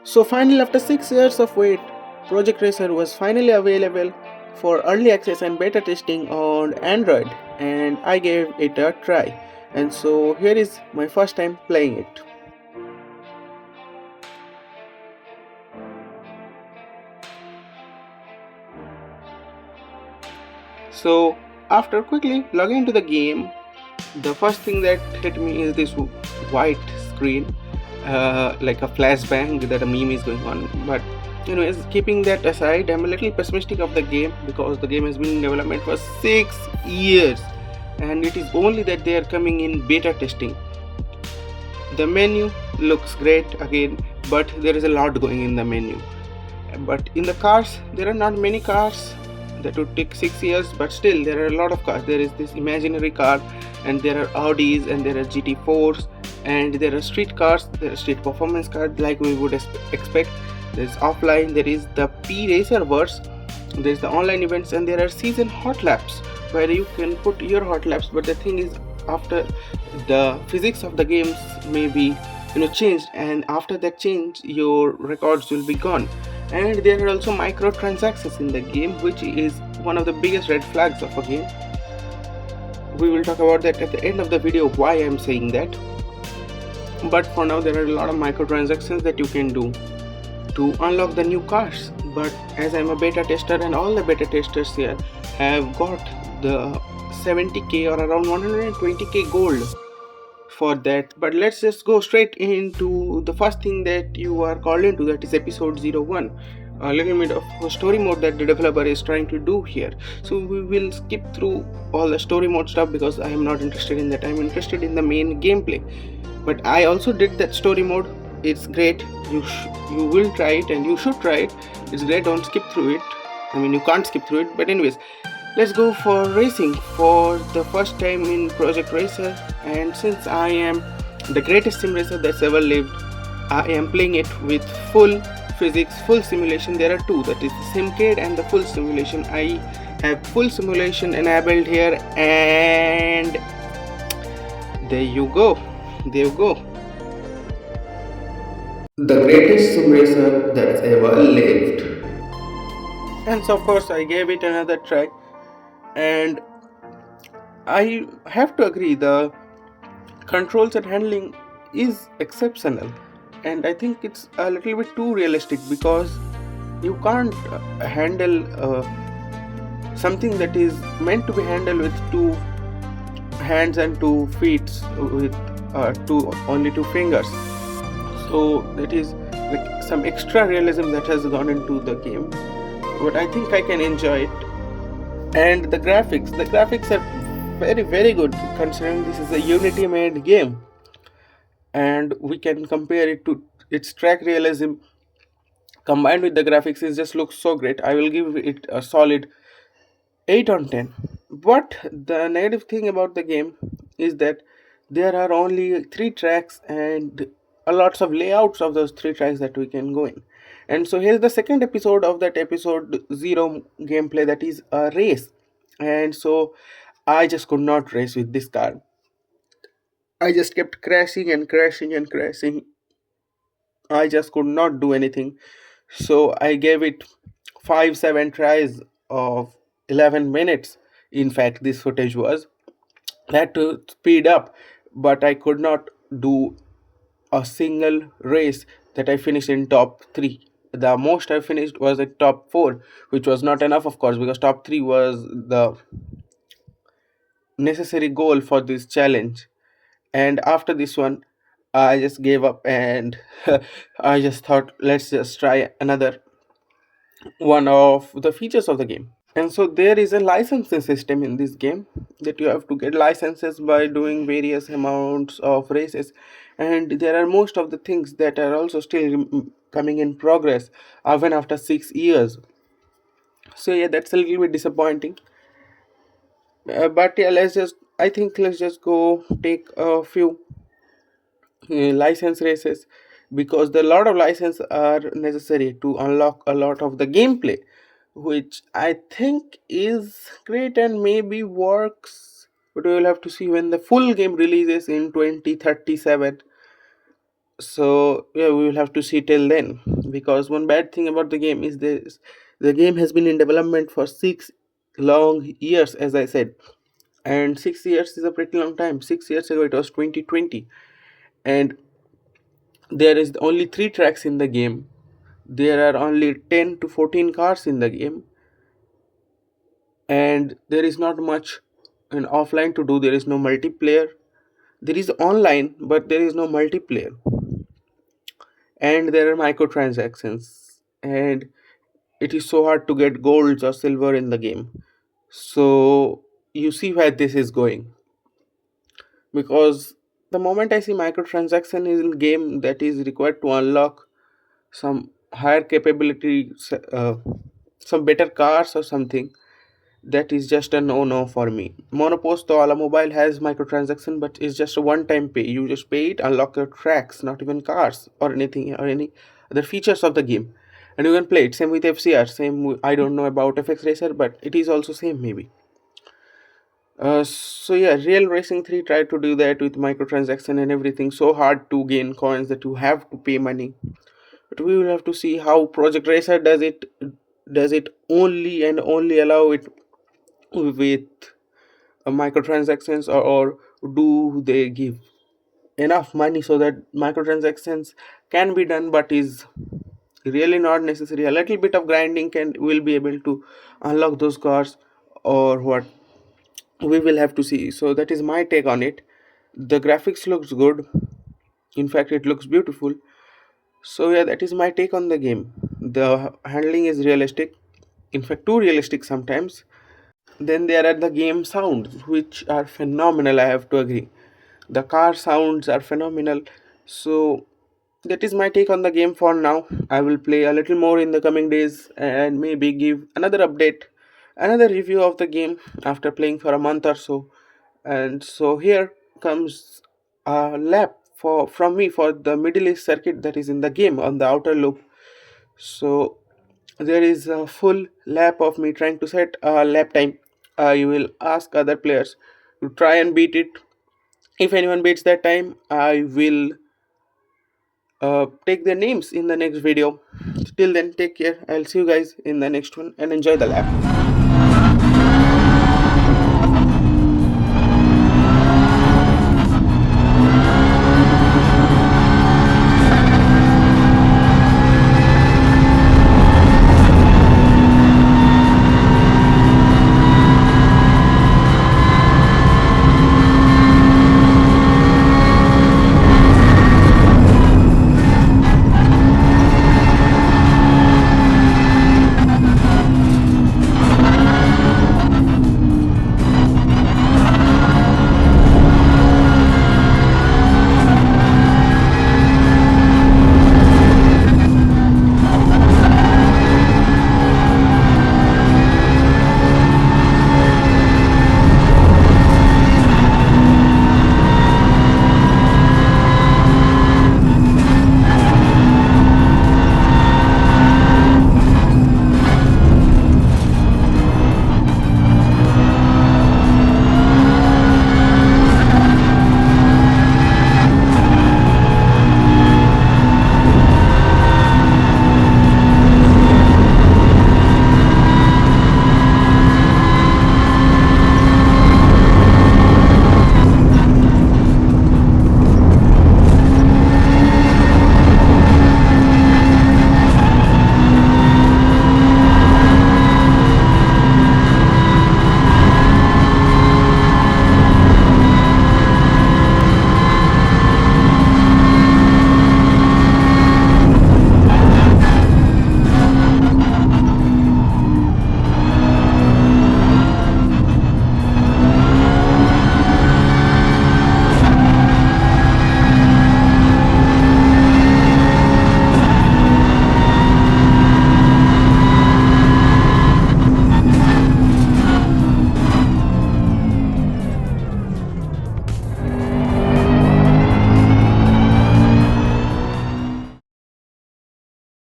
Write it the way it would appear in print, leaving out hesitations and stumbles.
So finally, after 6 years of wait, Project Racer was finally available for early access and beta testing on Android, and I gave it a try. And so here is my first time playing it. So after quickly logging into the game, the first thing that hit me is this white screen, like a flashbang that a meme is going on. But anyways, keeping that aside, I'm a little pessimistic of the game because the game has been in development for 6 years, and it is only that they are coming in beta testing. The menu looks great again, but there is a lot going in the menu. But in the cars, there are not many cars. That would take 6 years, but still there are a lot of cars. There is this imaginary car, and there are Audis, and there are GT4s, and there are street cars, there are street performance cars like we would expect. There's offline, there is the P Racer verse, there's the online events, and there are season hot laps where you can put your hot laps. But the thing is, after the physics of the games may be changed, and after that change your records will be gone. And there are also microtransactions in the game, which is one of the biggest red flags of a game. We will talk about that at the end of the video, why I'm saying that. But for now, there are a lot of microtransactions that you can do to unlock the new cars. But as I'm a beta tester, and all the beta testers here have got the 70k or around 120k gold for that. But let's just go straight into the first thing that you are called into, that is episode 01, a little bit of a story mode that the developer is trying to do here. So we will skip through all the story mode stuff because I am not interested in that. I'm interested in the main gameplay. But I also did that story mode. It's great. You will try it, and you should try it. It's great. Don't skip through it. I mean, you can't skip through it. But anyways, let's go for racing for the first time in Project Racer. And since I am the greatest sim racer that's ever lived, I am playing it with full physics, full simulation. There are two, that is the Simcade and the full simulation. I have full simulation enabled here, and there you go. There you go. The greatest sim racer that's ever lived. And so of course I gave it another try, and I have to agree, the controls and handling is exceptional, and I think it's a little bit too realistic because you can't handle something that is meant to be handled with 2 hands and 2 feet with only 2 fingers. So that is like some extra realism that has gone into the game, but I think I can enjoy it. And the graphics are very, very good considering this is a Unity made game, and we can compare it to its track realism combined with the graphics. It just looks so great. I will give it a solid 8 on 10. But the negative thing about the game is that there are only 3 tracks and a lots of layouts of those 3 tracks that we can go in. And so here's the second episode of that episode 0 gameplay, that is a race. And so I just could not race with this car. I just kept crashing and crashing and crashing. I just could not do anything. So I gave it 5-7 tries of 11 minutes. In fact, this footage was. I had to speed up, but I could not do a single race that I finished in top 3. The most I finished was at top 4, which was not enough, of course, because top 3 was the necessary goal for this challenge. And after this one, I just gave up, and I just thought, let's just try another one of the features of the game. And so there is a licensing system in this game, that you have to get licenses by doing various amounts of races, and there are most of the things that are also still coming in progress even after 6 years. So yeah, that's a little bit disappointing. But yeah, let's just go take a few license races, because the lot of license are necessary to unlock a lot of the gameplay, which I think is great and maybe works, but we will have to see when the full game releases in 2037. So yeah, we will have to see till then. because one bad thing about the game is this: the game has been in development for 6 long years, as I said, and 6 years is a pretty long time. 6 years ago it was 2020, and there is only 3 tracks in the game. There are only 10 to 14 cars in the game, and there is not much in offline to do. There is no multiplayer. There is online, but there is no multiplayer, and there are microtransactions, and it is so hard to get golds or silver in the game. So you see where this is going, because the moment I see microtransaction is in game that is required to unlock some higher capability, some better cars or something, that is just a no for me. Monopost Automobile has microtransaction, but it's just a one-time pay. You just pay it, unlock your tracks, not even cars or anything or any other features of the game, and you can play it. Same with FCR. I don't know about FX Racer, but it is also same maybe. So yeah, Real Racing 3 tried to do that with microtransaction and everything. So hard to gain coins that you have to pay money. But we will have to see how Project Racer does it. Does it only and only allow it with microtransactions, or do they give enough money so that microtransactions can be done, but is really not necessary? A little bit of grinding will be able to unlock those cars, or what? We will have to see. So that is my take on it. The graphics looks good. In fact, it looks beautiful. So yeah, that is my take on the game. The handling is realistic, in fact too realistic sometimes. Then there are the game sounds, which are phenomenal, I have to agree. The car sounds are phenomenal. So that is my take on the game for now. I will play a little more in the coming days and maybe give another update, another review of the game after playing for a month or so. And so here comes a lap from me for the Middle East circuit that is in the game on the outer loop. So there is a full lap of me trying to set a lap time. I will ask other players to try and beat it. If anyone beats that time, I will take their names in the next video. Till then, take care. I'll see you guys in the next one and enjoy the lap.